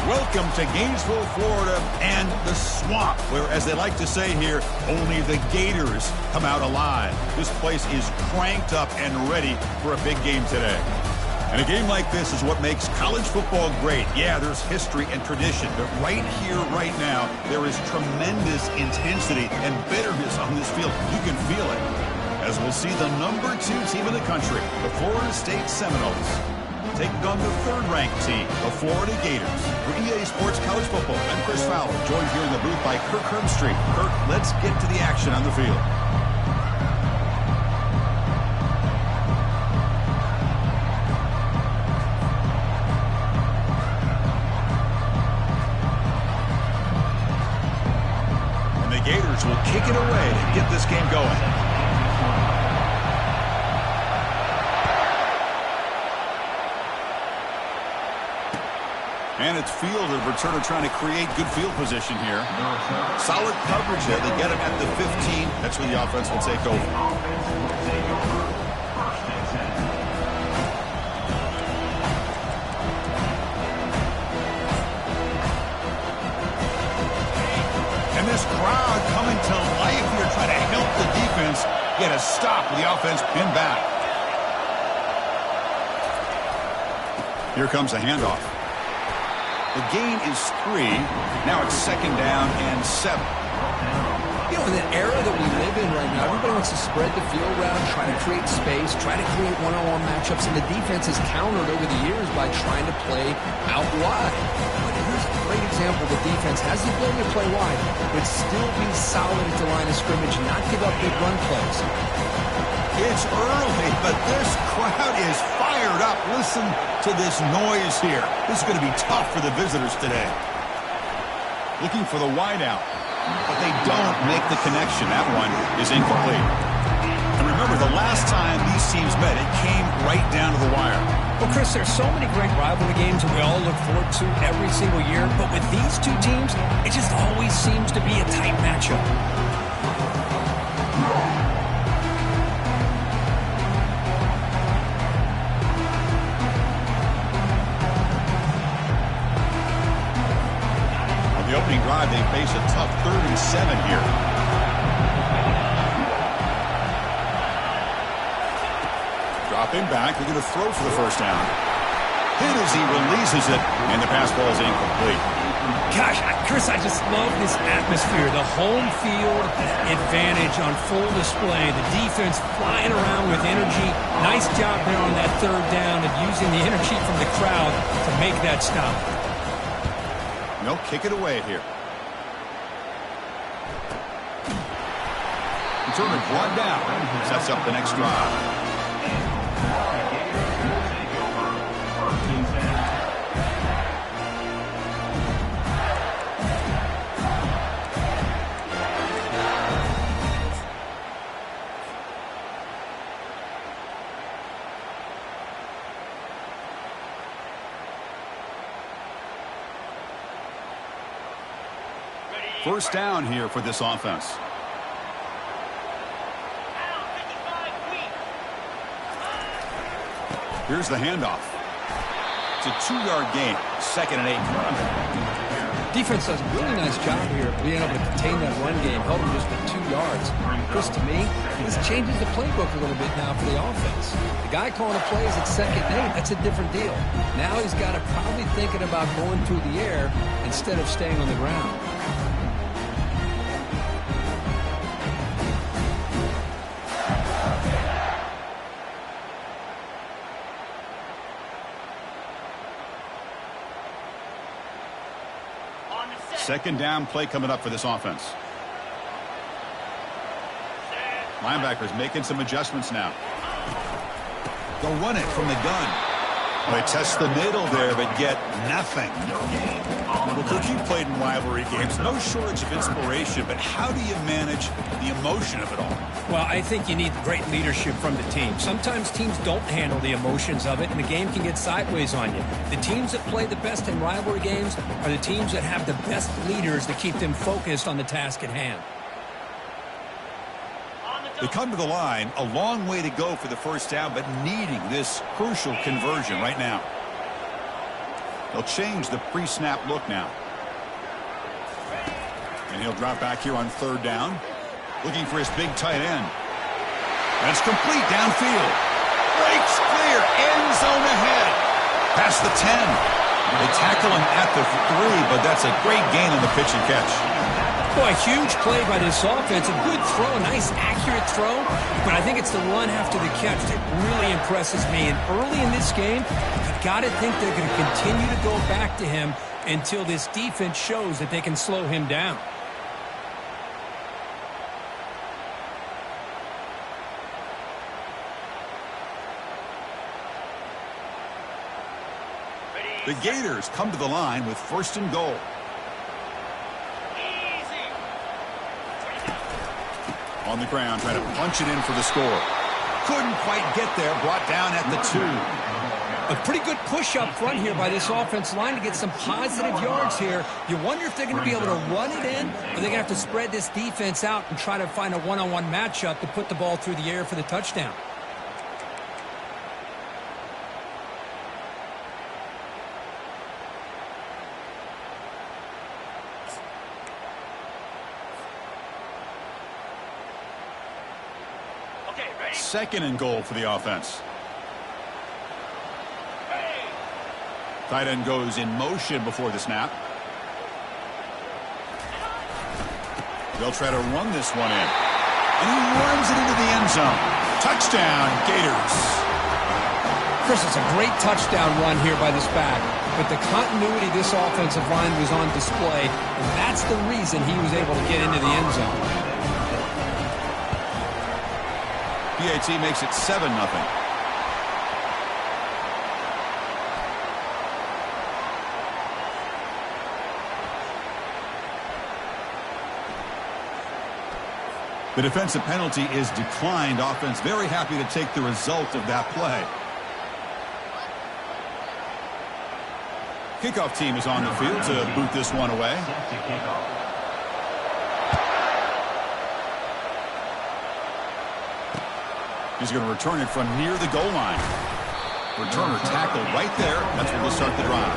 Welcome to Gainesville, Florida, and the swamp, where, as they like to say here, only the Gators come out alive. This place is cranked up and ready for a big game today. And a game like this is what makes college football great. Yeah, there's history and tradition, but right here, right now, there is tremendous intensity and bitterness on this field. You can feel it. As we'll see the #2 team in the country, the Florida State Seminoles, taking on the third-ranked team, the Florida Gators. For EA Sports College Football, I'm Chris Fowler, joined here in the booth by Kirk Herbstreit. Kirk, let's get to the action on the field. And the Gators will kick it away to get this game going. And it's fielded. Returner trying to create good field position here. Solid coverage there. They get him at the 15. That's where the offense will take over. And this crowd coming to life here, trying to help the defense get a stop with the offense pinned back. Here comes a handoff. The gain is 3. Now it's 2nd down and 7. You know, in the era that we live in right now, everybody wants to spread the field around, try to create space, try to create one-on-one matchups, and the defense has countered over the years by trying to play out wide. But here's a great example. The defense has the ability to play wide, but still be solid at the line of scrimmage, not give up big run plays. It's early, but this crowd is fired up. Listen to this noise here. This is going to be tough for the visitors today. Looking for the wideout, but they don't make the connection. That one is incomplete. And remember, the last time these teams met, it came right down to the wire. Well, Chris, there's so many great rivalry games that we all look forward to every single year, but with these two teams, it just always seems to be a tight matchup. Opening drive, they face a tough 3rd and 7 here. Dropping back, they're going to throw for the 1st down. Hit as he releases it, and the pass ball is incomplete. Gosh, Chris, I just love this atmosphere. The home field advantage on full display. The defense flying around with energy. Nice job there on that 3rd down of using the energy from the crowd to make that stop. They'll kick it away here. Returner brought down. Sets up the next drive. First down here for this offense. Here's the handoff. It's a 2-yard gain. 2nd and 8. Defense does a really nice job here of being able to contain that run game, held them just at 2 yards. Chris, to me, this changes the playbook a little bit now for the offense. The guy calling the plays at 2nd and 8, that's a different deal. Now he's got to probably thinking about going through the air instead of staying on the ground. Second down play coming up for this offense. Linebackers making some adjustments now. They'll run it from the gun. They test the middle there, but get nothing. Well, Cook, you played in rivalry games. No shortage of inspiration, but how do you manage the emotion of it all? Well, I think you need great leadership from the team. Sometimes teams don't handle the emotions of it, and the game can get sideways on you. The teams that play the best in rivalry games are the teams that have the best leaders to keep them focused on the task at hand. They come to the line, a long way to go for the first down, but needing this crucial conversion right now. They'll change the pre-snap look now. And he'll drop back here on third down. Looking for his big tight end. That's complete downfield. Breaks clear. End zone ahead. Past the 10. They tackle him at the 3, but that's a great gain on the pitch and catch. Boy, huge play by this offense. A good throw, a nice accurate throw, but I think it's the run after the catch that really impresses me. And early in this game, you've got to think they're going to continue to go back to him until this defense shows that they can slow him down. The Gators come to the line with 1st and goal. On the ground, trying to punch it in for the score. Couldn't quite get there, brought down at the 2. A pretty good push up front here by this offensive line to get some positive yards here. You wonder if they're going to be able to run it in, or they're going to have to spread this defense out and try to find a one-on-one matchup to put the ball through the air for the touchdown. Second and goal for the offense. Tight end goes in motion before the snap. They'll try to run this one in. And he runs it into the end zone. Touchdown, Gators. Chris, it's a great touchdown run here by this back. But the continuity of this offensive line was on display. And that's the reason he was able to get into the end zone. PAT makes it 7-0. The defensive penalty is declined. Offense very happy to take the result of that play. Kickoff team is on the field to boot this one away. He's going to return it from near the goal line. Returner tackled right there. That's where we'll start the drive.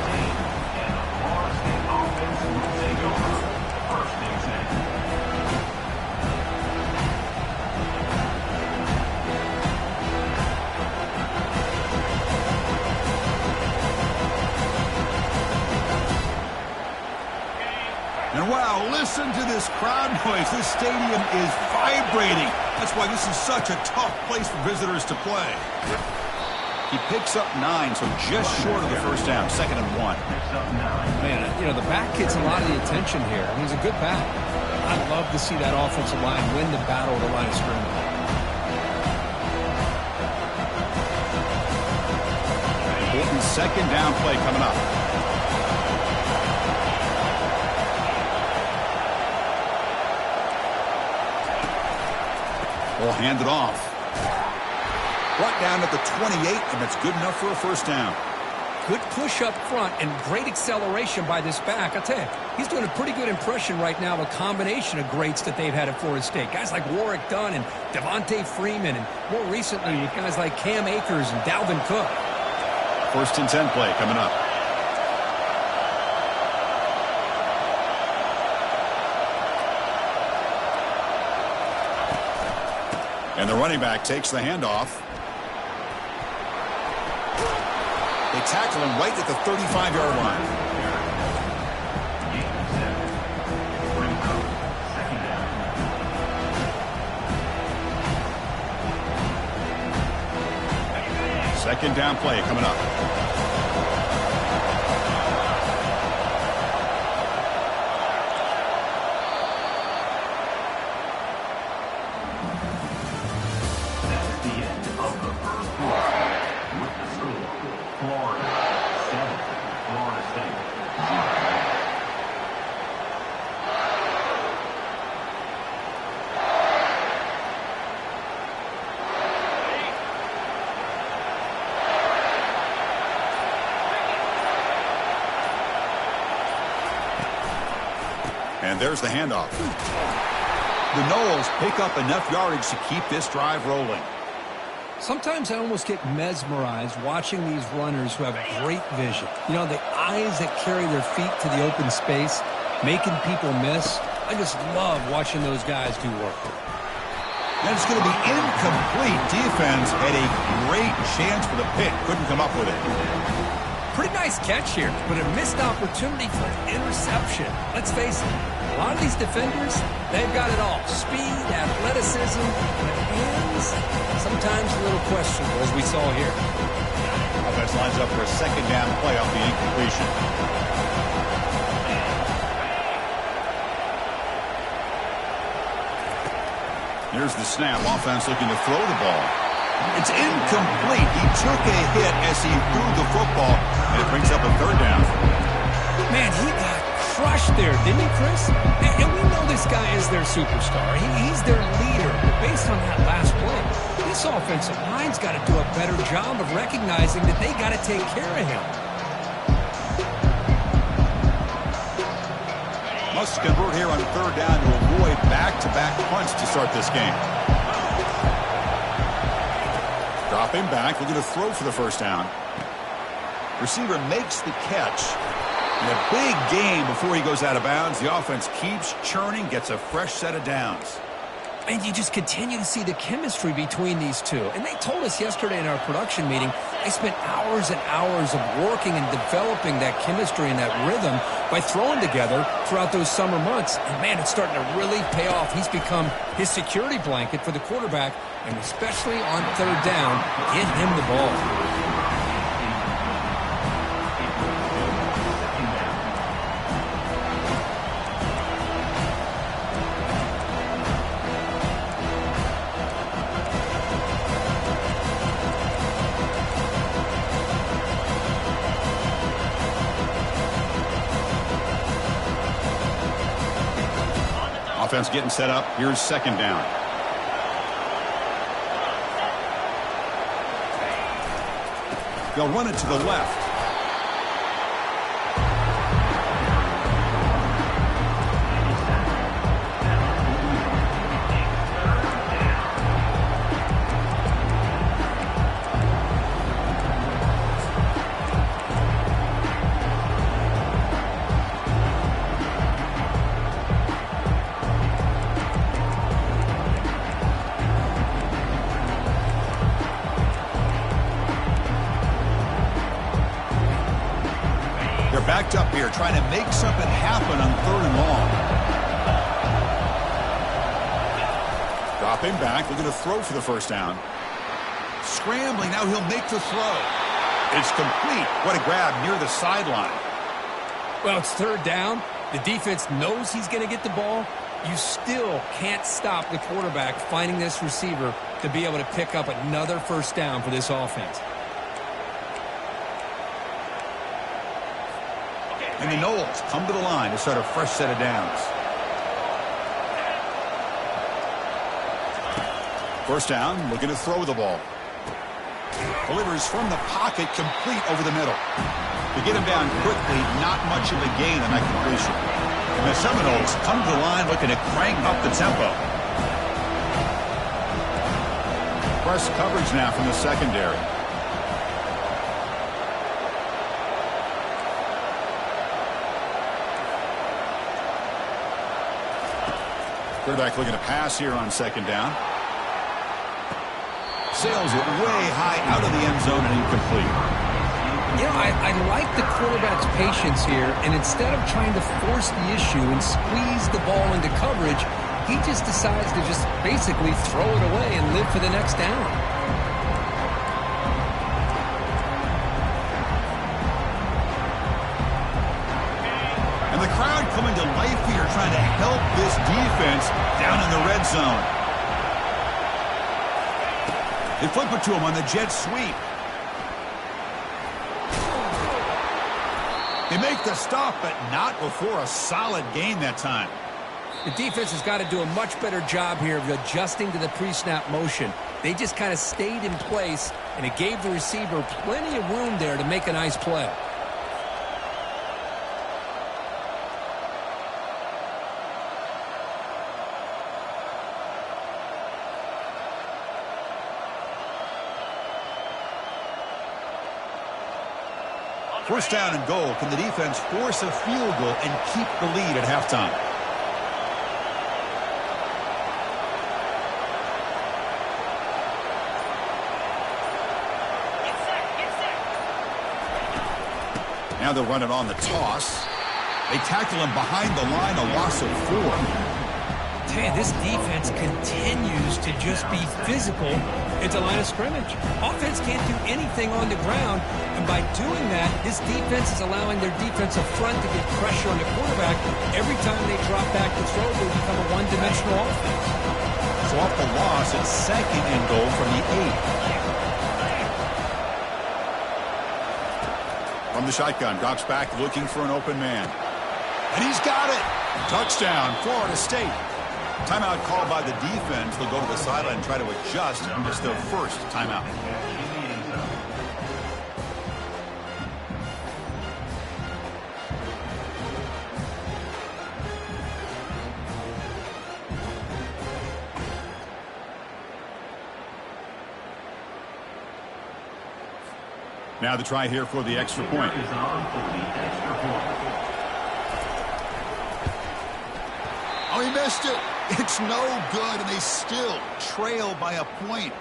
And wow, listen to this crowd noise. This stadium is vibrating. That's why this is such a tough place for visitors to play. He picks up 9, so just short of the first down. 2nd and 1. Man, you know, the back gets a lot of the attention here. I mean, he's a good back. I'd love to see that offensive line win the battle of the line of scrimmage. Important 2nd down play coming up. We'll hand it off. Brought down at the 28, and that's good enough for a first down. Good push up front and great acceleration by this back. I'll tell you, he's doing a pretty good impression right now of a combination of greats that they've had at Florida State. Guys like Warwick Dunn and Devontae Freeman, and more recently with guys like Cam Akers and Dalvin Cook. 1st and 10 play coming up. And the running back takes the handoff. They tackle him right at the 35-yard line. Second down play coming up. And there's the handoff. The Noles pick up enough yardage to keep this drive rolling. Sometimes I almost get mesmerized watching these runners who have great vision. You know, the eyes that carry their feet to the open space, making people miss. I just love watching those guys do work. And it's going to be incomplete. Defense had a great chance for the pick. Couldn't come up with it. Pretty nice catch here, but a missed opportunity for an interception. Let's face it, a lot of these defenders, they've got it all. Speed, athleticism, but hands, sometimes a little questionable, as we saw here. Offense lines up for a second down play off the incompletion. Here's the snap. Offense looking to throw the ball. It's incomplete. He took a hit as he threw the football, and it brings up a third down. Man, he got crushed there, didn't he, Chris? And we know this guy is their superstar. He's their leader. But based on that last play, this offensive line's got to do a better job of recognizing that they got to take care of him. Must convert here on third down to avoid back-to-back punts to start this game. Dropping back, looking to throw for the first down. Receiver makes the catch. And a big gain before he goes out of bounds. The offense keeps churning, gets a fresh set of downs. And you just continue to see the chemistry between these two. And they told us yesterday in our production meeting, they spent hours and hours of working and developing that chemistry and that rhythm by throwing together throughout those summer months. And, man, it's starting to really pay off. He's become his security blanket for the quarterback, and especially on third down, get him the ball. Offense getting set up. Here's second down. They'll run it to the left. Backed up here, trying to make something happen on third and long. Dropping back, looking to throw for the first down. Scrambling, now he'll make the throw. It's complete. What a grab near the sideline. Well, it's third down. The defense knows he's going to get the ball. You still can't stop the quarterback finding this receiver to be able to pick up another first down for this offense. And the Knowles come to the line to start a fresh set of downs. First down, looking to throw the ball. Delivers from the pocket, complete over the middle. To get him down quickly, not much of a gain on that completion. And the Seminoles come to the line looking to crank up the tempo. Press coverage now from the secondary. Quarterback looking to pass here on second down. Sails it way high out of the end zone and incomplete. You know, I like the quarterback's patience here, and instead of trying to force the issue and squeeze the ball into coverage, he just decides to just basically throw it away and live for the next down. And the crowd coming to life here, trying to help this defense down in the red zone. They flip it to him on the jet sweep. They make the stop, but not before a solid gain that time. The defense has got to do a much better job here of adjusting to the pre-snap motion. They just kind of stayed in place, and it gave the receiver plenty of room there to make a nice play. First down and goal. Can the defense force a field goal and keep the lead at halftime? Now they'll run it on the toss. They tackle him behind the line, a loss of 4. Man, this defense continues to just be physical at the line of scrimmage. Offense can't do anything on the ground, and by doing that, this defense is allowing their defensive front to get pressure on the quarterback. Every time they drop back to throw, they become a one-dimensional offense. So off the loss, it's second and goal from the 8. From the shotgun, drops back looking for an open man. And he's got it! Touchdown, Florida State. Timeout called by the defense. They'll go to the sideline and try to adjust. It's their first timeout. Now the try here for the extra point. Oh, he missed it. It's no good, and they still trail by a point.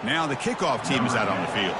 Now the kickoff team is out on the field.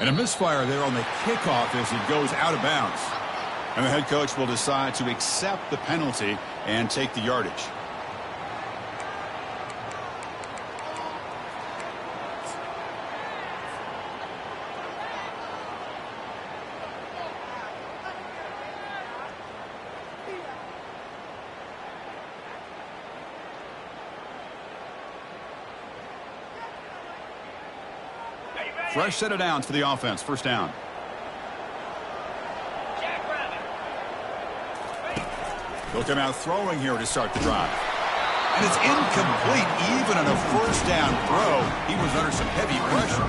And a misfire there on the kickoff as it goes out of bounds. And the head coach will decide to accept the penalty and take the yardage. Fresh set of downs for the offense. First down. They'll come out throwing here to start the drive. And it's incomplete. Even on a first down throw, he was under some heavy pressure.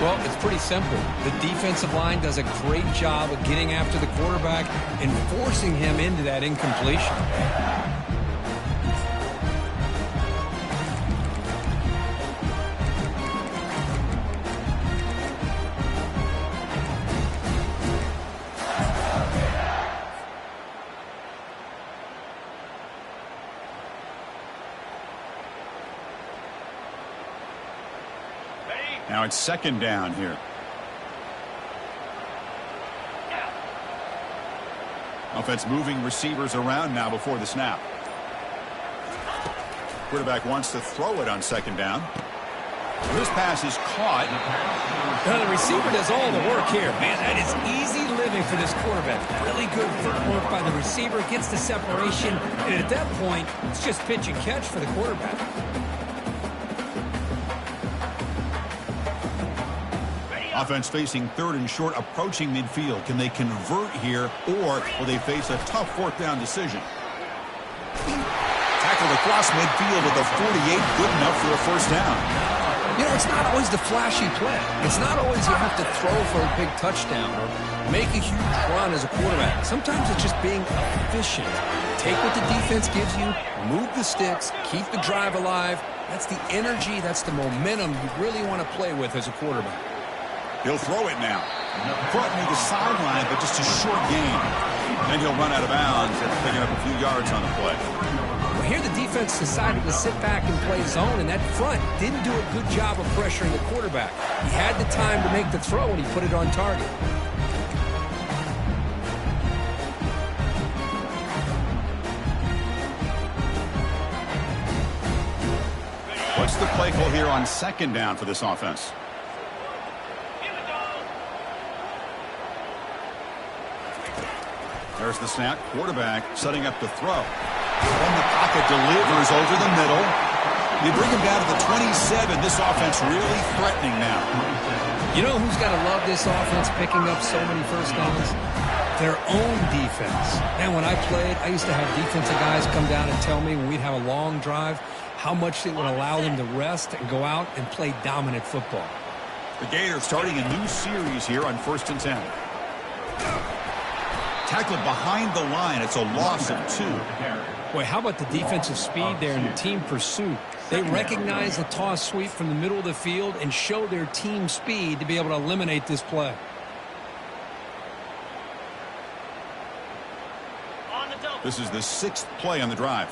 Well, it's pretty simple. The defensive line does a great job of getting after the quarterback and forcing him into that incompletion. Now it's second down here. Offense moving receivers around now before the snap. Quarterback wants to throw it on second down. This pass is caught. Now the receiver does all the work here. Man, that is easy living for this quarterback. Really good footwork by the receiver. Gets the separation. And at that point, it's just pitch and catch for the quarterback. Offense facing third and short, approaching midfield. Can they convert here, or will they face a tough fourth down decision? Tackled across midfield at the 48, good enough for a first down. You know, it's not always the flashy play. It's not always you have to throw for a big touchdown or make a huge run as a quarterback. Sometimes it's just being efficient. Take what the defense gives you, move the sticks, keep the drive alive. That's the energy, that's the momentum you really want to play with as a quarterback. He'll throw it now. Caught near the sideline, but just a short gain. Then he'll run out of bounds after picking up a few yards on the play. Well, here the defense decided to sit back and play zone, and that front didn't do a good job of pressuring the quarterback. He had the time to make the throw, and he put it on target. What's the play call here on second down for this offense? There's the snap. Quarterback setting up to throw. From the pocket, delivers over the middle. You bring him down to the 27. This offense really threatening now. You know who's got to love this offense picking up so many first downs? Their own defense. Man, when I played, I used to have defensive guys come down and tell me when we'd have a long drive how much it would allow them to rest and go out and play dominant football. The Gators starting a new series here on 1st and 10. Tackled behind the line. It's a loss of 2. Boy, how about the defensive speed there and the team pursuit? They recognize the toss sweep from the middle of the field and show their team speed to be able to eliminate this play. This is the 6th play on the drive.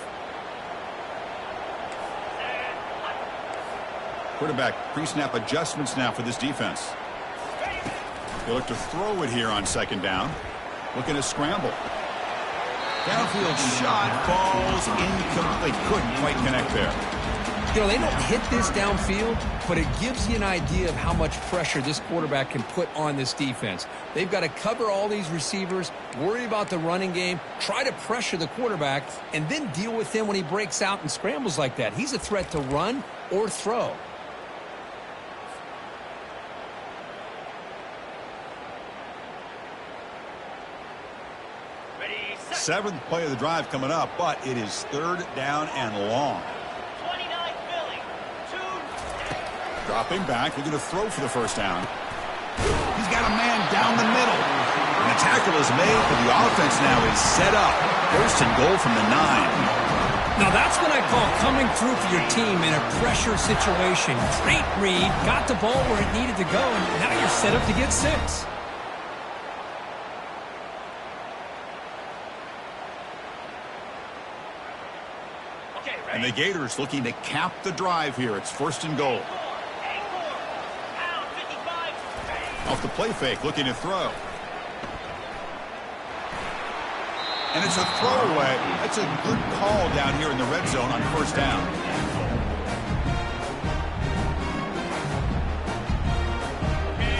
Quarterback pre-snap adjustments now for this defense. They look to throw it here on second down. Looking to scramble. Downfield shot falls incomplete. Couldn't quite connect there. You know, they don't hit this downfield, but it gives you an idea of how much pressure this quarterback can put on this defense. They've got to cover all these receivers, worry about the running game, try to pressure the quarterback, and then deal with him when he breaks out and scrambles like that. He's a threat to run or throw. Seventh play of the drive coming up, but it is 3rd down and long. 29 Philly. 2. Dropping back, looking to throw for the first down. He's got a man down the middle. And the tackle is made, but the offense now is set up. 1st and goal from the 9. Now that's what I call coming through for your team in a pressure situation. Great read, got the ball where it needed to go, and now you're set up to get 6. And the Gators looking to cap the drive here. It's 1st and goal. Off the play fake, looking to throw. And it's a throwaway. That's a good call down here in the red zone on 1st down.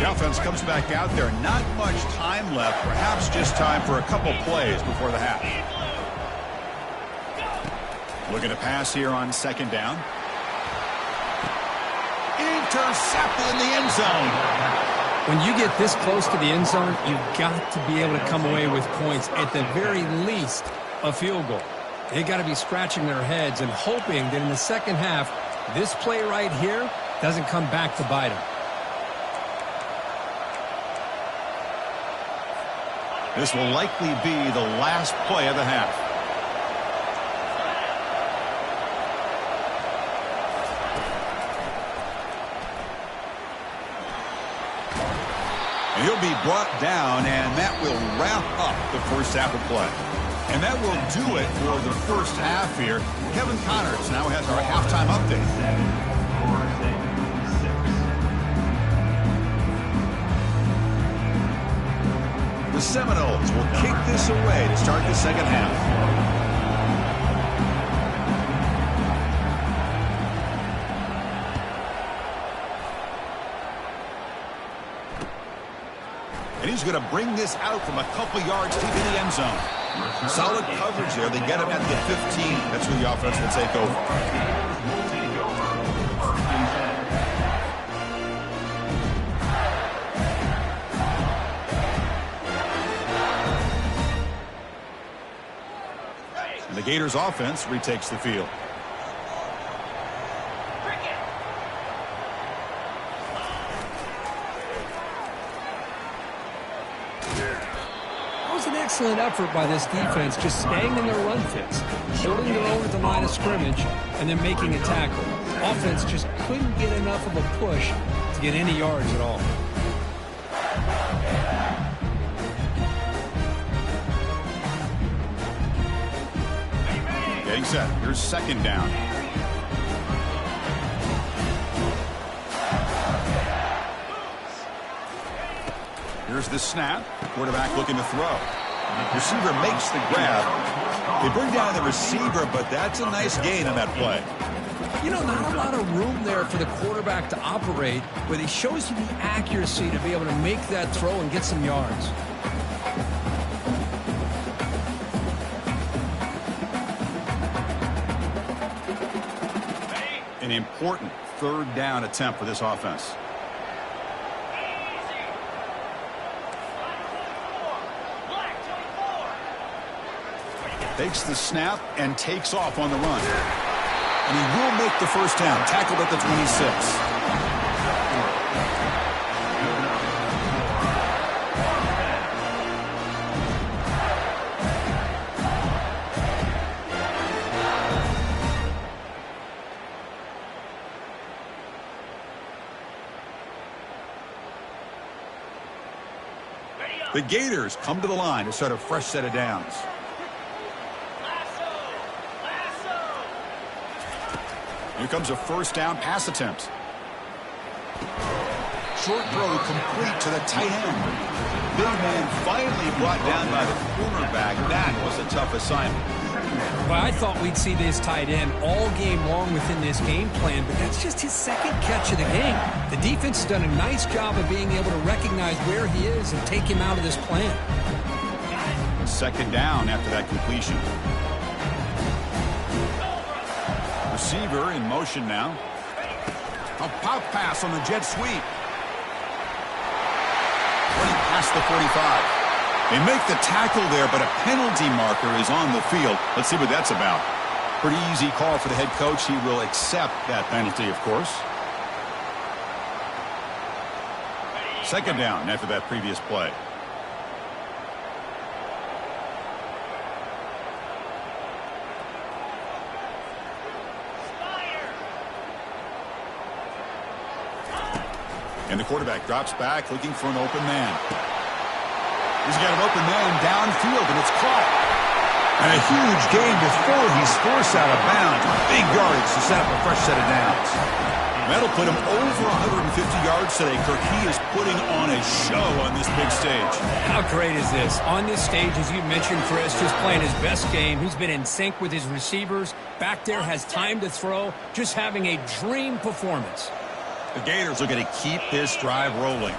The offense comes back out there. Not much time left. Perhaps just time for a couple plays before the half. Looking to pass here on second down. Intercepted in the end zone. When you get this close to the end zone, you've got to be able to come away with points, at the very least, a field goal. They've got to be scratching their heads and hoping that in the second half, this play right here doesn't come back to bite them. This will likely be the last play of the half. And he'll be brought down, and that will wrap up the first half of play. And that will do it for the first half here. Kevin Connors now has our halftime update. The Seminoles will kick this away to start the second half. And he's going to bring this out from a couple yards deep in the end zone. Solid coverage there. They get him at the 15. That's where the offense will take over. And the Gators offense retakes the field. Excellent effort by this defense, just staying in their run fits, holding their own at the line of scrimmage, and then making a tackle. Offense just couldn't get enough of a push to get any yards at all. Getting set. Here's second down. Here's the snap. Quarterback looking to throw. Receiver makes the grab. They bring down the receiver, but that's a nice gain on that play. You know, not a lot of room there for the quarterback to operate, but he shows you the accuracy to be able to make that throw and get some yards. An important third down attempt for this offense. Takes the snap and takes off on the run. And he will make the first down. Tackled at the 26. The Gators come to the line to start a fresh set of downs. Here comes a first down pass attempt. Short throw complete to the tight end. Big man finally brought down by the cornerback. That was a tough assignment. Well, I thought we'd see this tight end all game long within this game plan, but that's just his second catch of the game. The defense has done a nice job of being able to recognize where he is and take him out of this plan. Second down after that completion. Receiver in motion now. A pop pass on the jet sweep. Running past the 45. They make the tackle there, but a penalty marker is on the field. Let's see what that's about. Pretty easy call for the head coach. He will accept that penalty, of course. Second down after that previous play. And the quarterback drops back looking for an open man. He's got an open man downfield, and it's caught. And a huge gain before he's forced out of bounds. Big yardage to set up a fresh set of downs. That'll put him over 150 yards today, Kirk. He is putting on a show on this big stage. How great is this? On this stage, as you mentioned, Chris, just playing his best game. He's been in sync with his receivers. Back there, has time to throw. Just having a dream performance. The Gators are going to keep this drive rolling.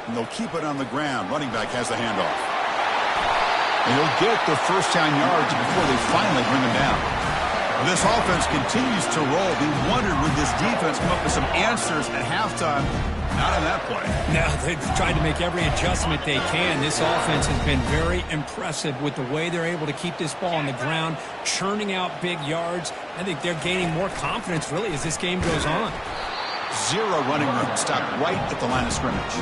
And they'll keep it on the ground. Running back has the handoff. And he'll get the first down yards before they finally bring him down. Well, this offense continues to roll. We wondered, would this defense come up with some answers at halftime? Not on that play. Now they've tried to make every adjustment they can. This offense has been very impressive with the way they're able to keep this ball on the ground, churning out big yards. I think they're gaining more confidence, really, as this game goes on. Zero running room. Stopped right at the line of scrimmage.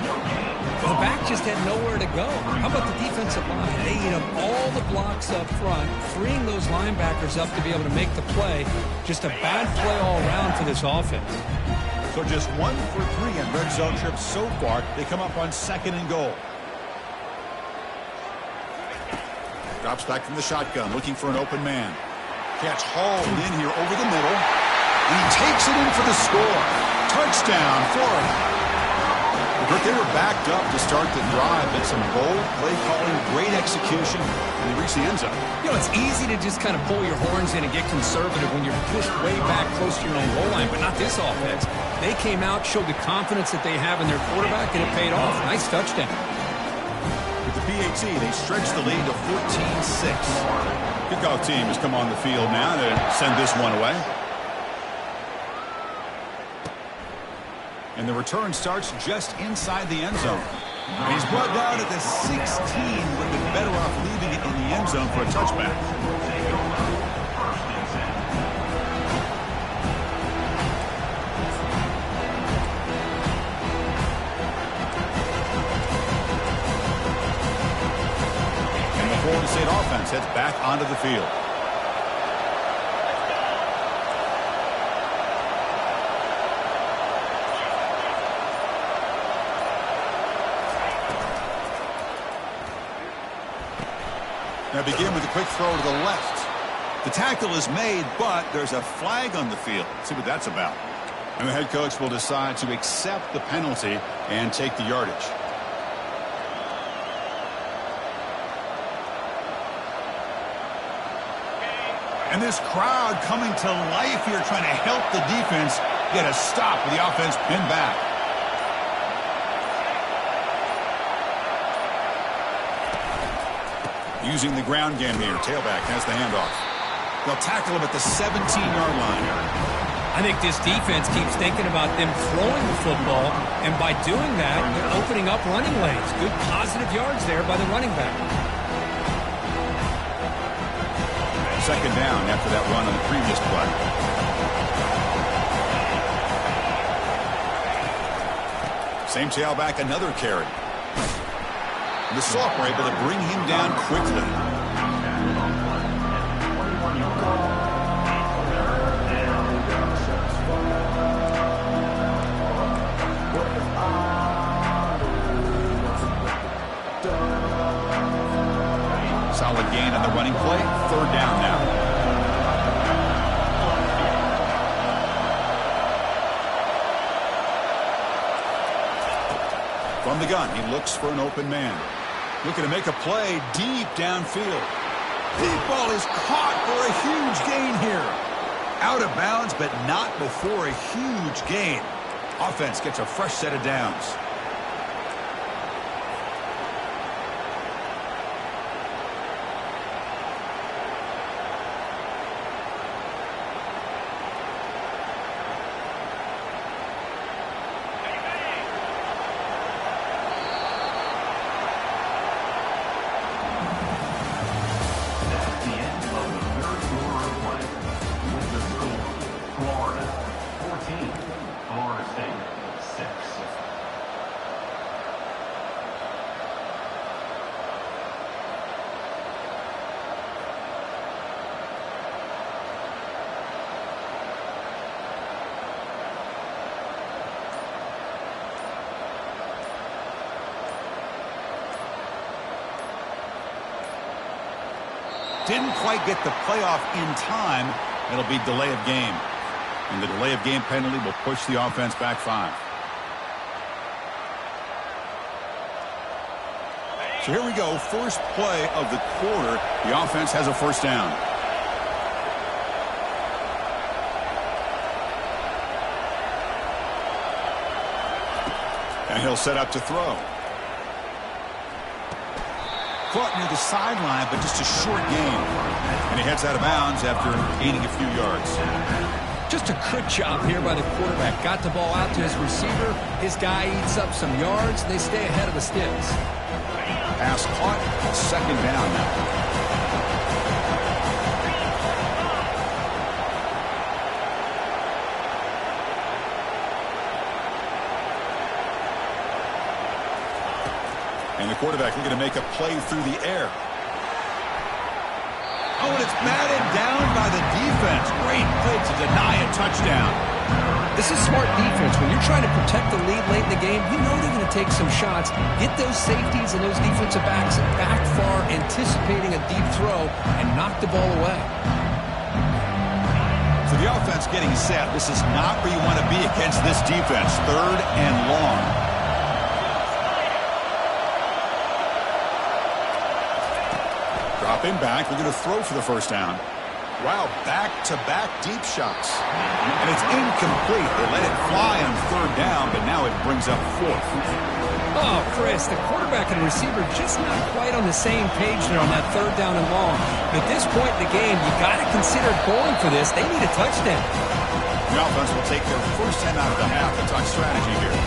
The back just had nowhere to go. How about the defensive line? They eat up all the blocks up front, freeing those linebackers up to be able to make the play. Just a bad play all around for this offense. So just 1 for 3 on red zone trips so far. They come up on 2nd and goal. Drops back from the shotgun, looking for an open man. Catch hauled in here over the middle. And he takes it in for the score. Touchdown, Florida. They were backed up to start the drive, but some bold play calling, great execution, and they reached the end zone. You know, it's easy to just kind of pull your horns in and get conservative when you're pushed way back close to your own goal line, but not this offense. They came out, showed the confidence that they have in their quarterback, and it paid off. Nice touchdown. With the PAT, they stretch the lead to 14-6. Kickoff team has come on the field now to send this one away. And the return starts just inside the end zone. And he's brought down at the 16. Would have been better off leaving it in the end zone for a touchback. And the Florida State offense heads back onto the field. Now begin with a quick throw to the left. The tackle is made, but there's a flag on the field. Let's see what that's about. And the head coach will decide to accept the penalty and take the yardage. And this crowd coming to life here, trying to help the defense get a stop with the offense pinned back. Using the ground game here. Tailback has the handoff. They'll tackle him at the 17-yard line. I think this defense keeps thinking about them throwing the football, and by doing that, they're opening up running lanes. Good positive yards there by the running back. Second down after that run on the previous play. Same tailback, another carry. The Soft were able to bring him down quickly. Solid gain on the running play. Third down now. From the gun, he looks for an open man. Looking to make a play deep downfield. Deep ball is caught for a huge gain here. Out of bounds, but not before a huge gain. Offense gets a fresh set of downs. Didn't quite get the playoff in time. It'll be delay of game. And the delay of game penalty will push the offense back 5. So here we go. First play of the quarter. The offense has a first down. And he'll set up to throw. Caught near the sideline, but just a short gain. And he heads out of bounds after gaining a few yards. Just a good job here by the quarterback. Got the ball out to his receiver. His guy eats up some yards. They stay ahead of the sticks. Pass caught. Second down now. And the quarterback looking to make a play through the air. Oh, and it's batted down by the defense. Great play to deny a touchdown. This is smart defense. When you're trying to protect the lead late in the game, you know they're going to take some shots. Get those safeties and those defensive backs back far, anticipating a deep throw, and knock the ball away. So the offense getting set. This is not where you want to be against this defense. Third and long. Dropping back, we're going to throw for the first down. Wow, back-to-back deep shots. And it's incomplete. They let it fly on third down, but now it brings up fourth. Oh, Chris, the quarterback and receiver just not quite on the same page there on that third down and long. At this point in the game, you got to consider going for this. They need a touchdown. The offense will take their first 10 out of the half and talk strategy here.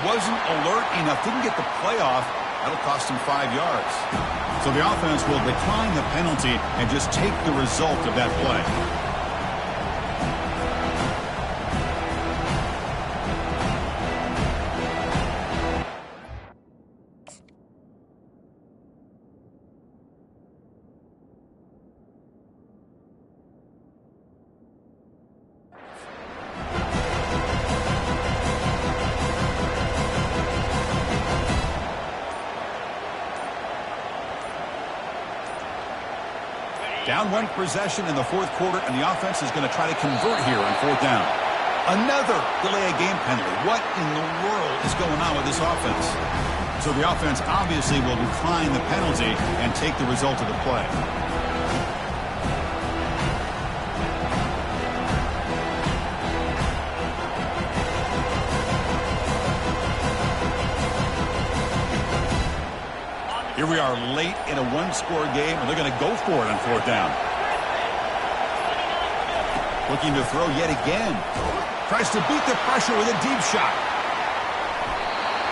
Wasn't alert enough, didn't get the playoff. That'll cost him 5 yards. So the offense will decline the penalty and just take the result of that play. Down one possession in the fourth quarter, and the offense is going to try to convert here on fourth down. Another delay of game penalty. What in the world is going on with this offense? So the offense obviously will decline the penalty and take the result of the play. Here we are late in a one-score game, and they're going to go for it on fourth down. Looking to throw yet again. Tries to beat the pressure with a deep shot.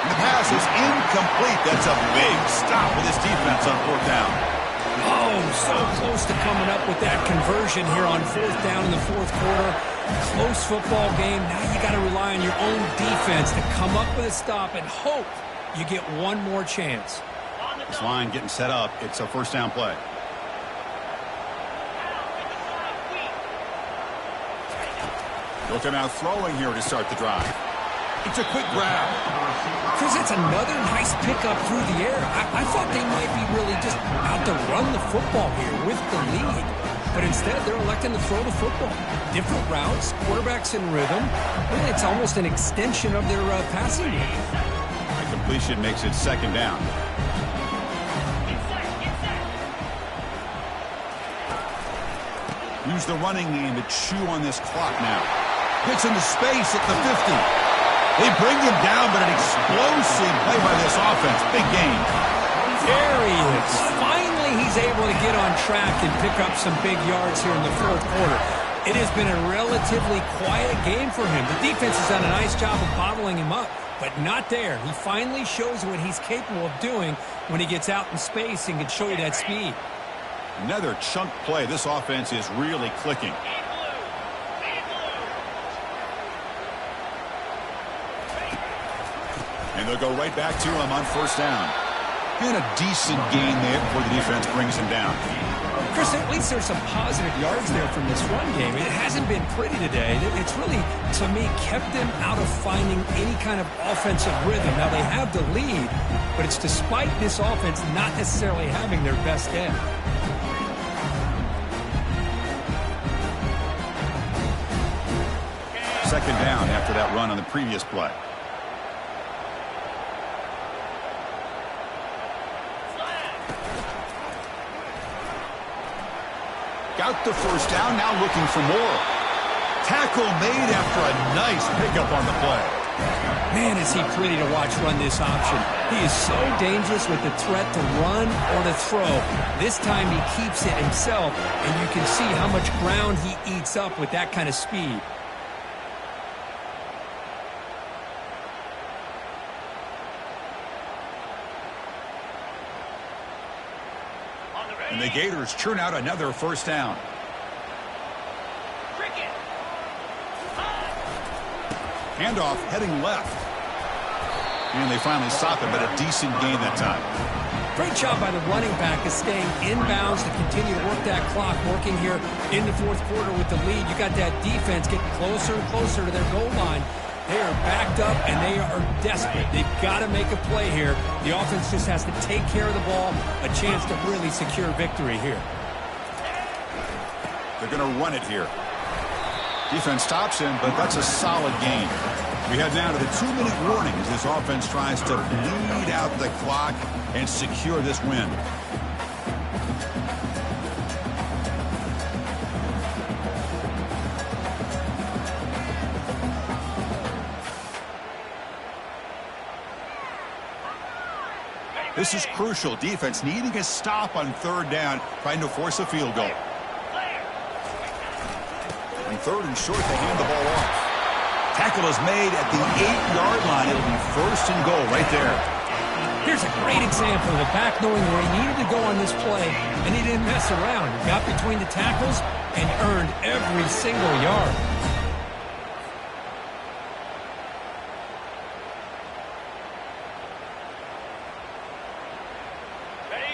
And the pass is incomplete. That's a big stop with this defense on fourth down. Oh, so close to coming up with that conversion here on fourth down in the fourth quarter. Close football game. Now you got to rely on your own defense to come up with a stop and hope you get one more chance. This line getting set up. It's a first down play. Built him out throwing here to start the drive. It's a quick grab. Chris, it's another nice pickup through the air. I thought they might be really just out to run the football here with the lead. But instead, they're electing to throw the football. Different routes, quarterbacks in rhythm. Really, it's almost an extension of their passing game. The completion makes it second down. Use the running game to chew on this clock now. Gets into space at the 50. They bring him down, but an explosive play by this offense. Big gain. There he is. Finally, he's able to get on track and pick up some big yards here in the fourth quarter. It has been a relatively quiet game for him. The defense has done a nice job of bottling him up, but not there. He finally shows what he's capable of doing when he gets out in space and can show you that speed. Another chunk play. This offense is really clicking. And they'll go right back to him on first down. And a decent gain there before the defense brings him down. Chris, at least there's some positive yards there from this run game. It hasn't been pretty today. It's really, to me, kept them out of finding any kind of offensive rhythm. Now, they have the lead, but it's despite this offense not necessarily having their best day. Second down after that run on the previous play. Got the first down, now looking for more. Tackle made after a nice pickup on the play. Man, is he pretty to watch run this option. He is so dangerous with the threat to run or to throw. This time he keeps it himself, and you can see how much ground he eats up with that kind of speed. And the Gators churn out another first down. Handoff heading left. And they finally stop it, but a decent gain that time. Great job by the running back of staying inbounds to continue to work that clock, working here in the fourth quarter with the lead. You got that defense getting closer and closer to their goal line. They are backed up, and they are desperate. They've got to make a play here. The offense just has to take care of the ball, a chance to really secure victory here. They're going to run it here. Defense stops him, but that's a solid gain. We head down to the 2-minute warning as this offense tries to bleed out the clock and secure this win. This is crucial. Defense needing a stop on third down, trying to force a field goal. On third and short, they hand the ball off. Tackle is made at the 8-yard line. It'll be first and goal right there. Here's a great example of the back knowing where he needed to go on this play, and he didn't mess around. He got between the tackles and earned every single yard.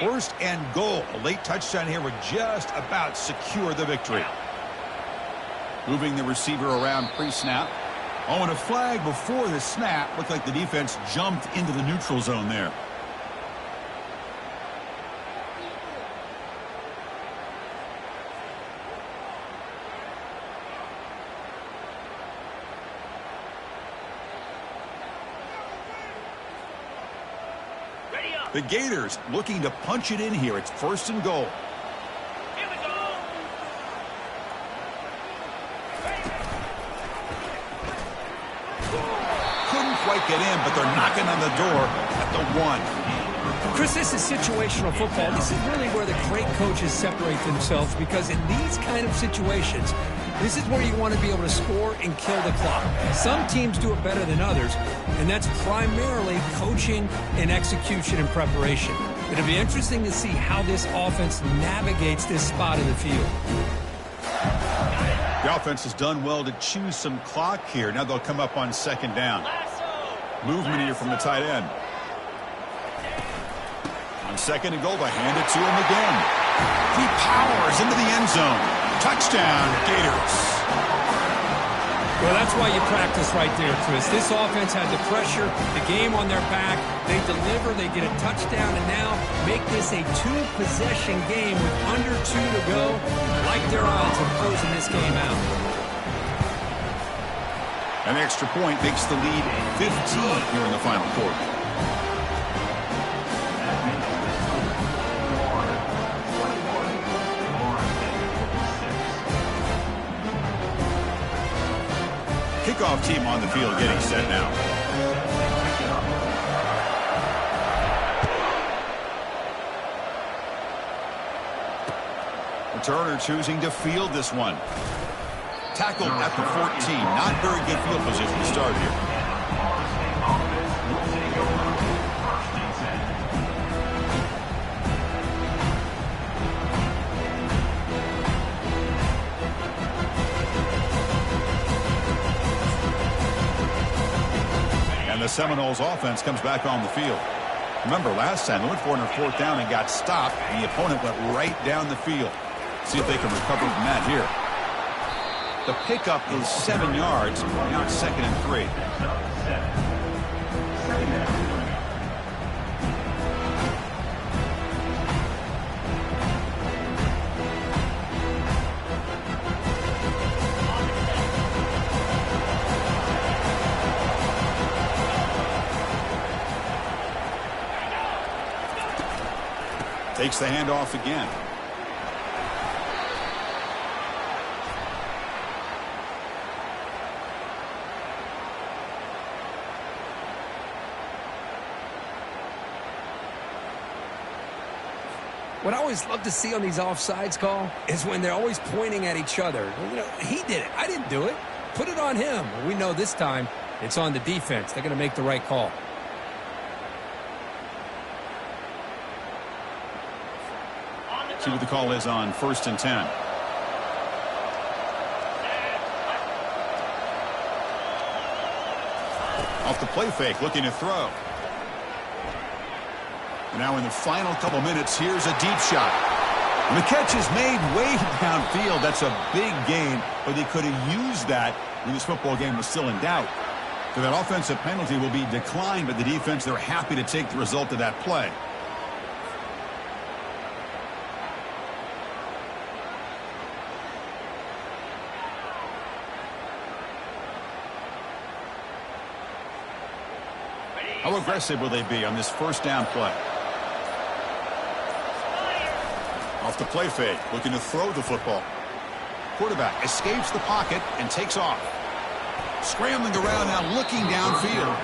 First and goal. A late touchdown here would just about secure the victory. Moving the receiver around pre-snap. Oh, and a flag before the snap. Looked like the defense jumped into the neutral zone there. The Gators looking to punch it in here. It's 1st and goal. Here we go. Couldn't quite get in, but they're knocking on the door at the 1. Chris, this is situational football. This is really where the great coaches separate themselves, because in these kind of situations, this is where you want to be able to score and kill the clock. Some teams do it better than others, and that's primarily coaching and execution and preparation. It'll be interesting to see how this offense navigates this spot in the field. The offense has done well to choose some clock here. Now they'll come up on 2nd down. Movement here from the tight end. On 2nd and goal, they hand it to him again. He powers into the end zone. Touchdown, Gators. Well, that's why you practice right there, Chris. This offense had the pressure, the game on their back. They deliver, they get a touchdown, and now make this a 2-possession game with under 2 to go. Like their odds of closing this game out. An extra point makes the lead 15 here in the final quarter. Kickoff team on the field getting set now. Returner choosing to field this one. Tackled at the 14. Not very good field position to start here. The Seminoles offense comes back on the field. Remember, last time they went for it on 4th down and got stopped. The opponent went right down the field. See if they can recover from that here. The pickup is 7 yards. Now it's 2nd and 3. Takes the handoff again. What I always love to see on these offsides call is when they're always pointing at each other. You know, he did it. I didn't do it. Put it on him. We know this time it's on the defense. They're going to make the right call. See what the call is on 1st and 10. Off the play fake, looking to throw. Now in the final couple minutes, here's a deep shot. And the catch is made way downfield. That's a big gain, but they could have used that when this football game was still in doubt. So that offensive penalty will be declined by the defense. They're happy to take the result of that play. How aggressive will they be on this 1st down play? Off the play fake, looking to throw the football. Quarterback escapes the pocket and takes off. Scrambling around now, looking downfield.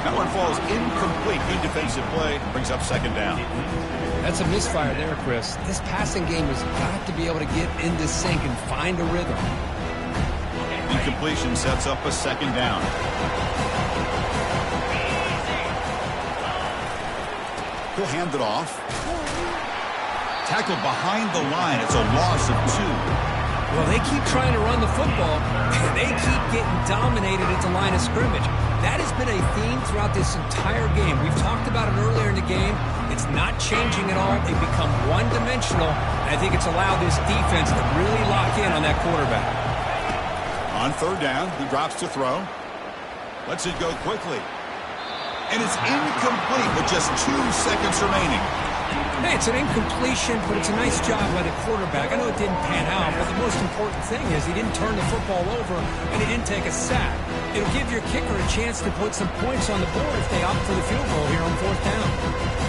That one falls incomplete. Good defensive play, brings up 2nd down. That's a misfire there, Chris. This passing game has got to be able to get into sync and find a rhythm. Incompletion sets up a 2nd down. He'll hand it off. Tackled behind the line. It's a loss of 2. Well, they keep trying to run the football, and they keep getting dominated at the line of scrimmage. That has been a theme throughout this entire game. We've talked about it earlier in the game. It's not changing at all. They become one-dimensional, and I think it's allowed this defense to really lock in on that quarterback. On 3rd down, he drops to throw. Lets it go quickly. And it's incomplete with just 2 seconds remaining. Hey, it's an incompletion, but it's a nice job by the quarterback. I know it didn't pan out, but the most important thing is he didn't turn the football over and he didn't take a sack. It'll give your kicker a chance to put some points on the board if they opt for the field goal here on 4th down.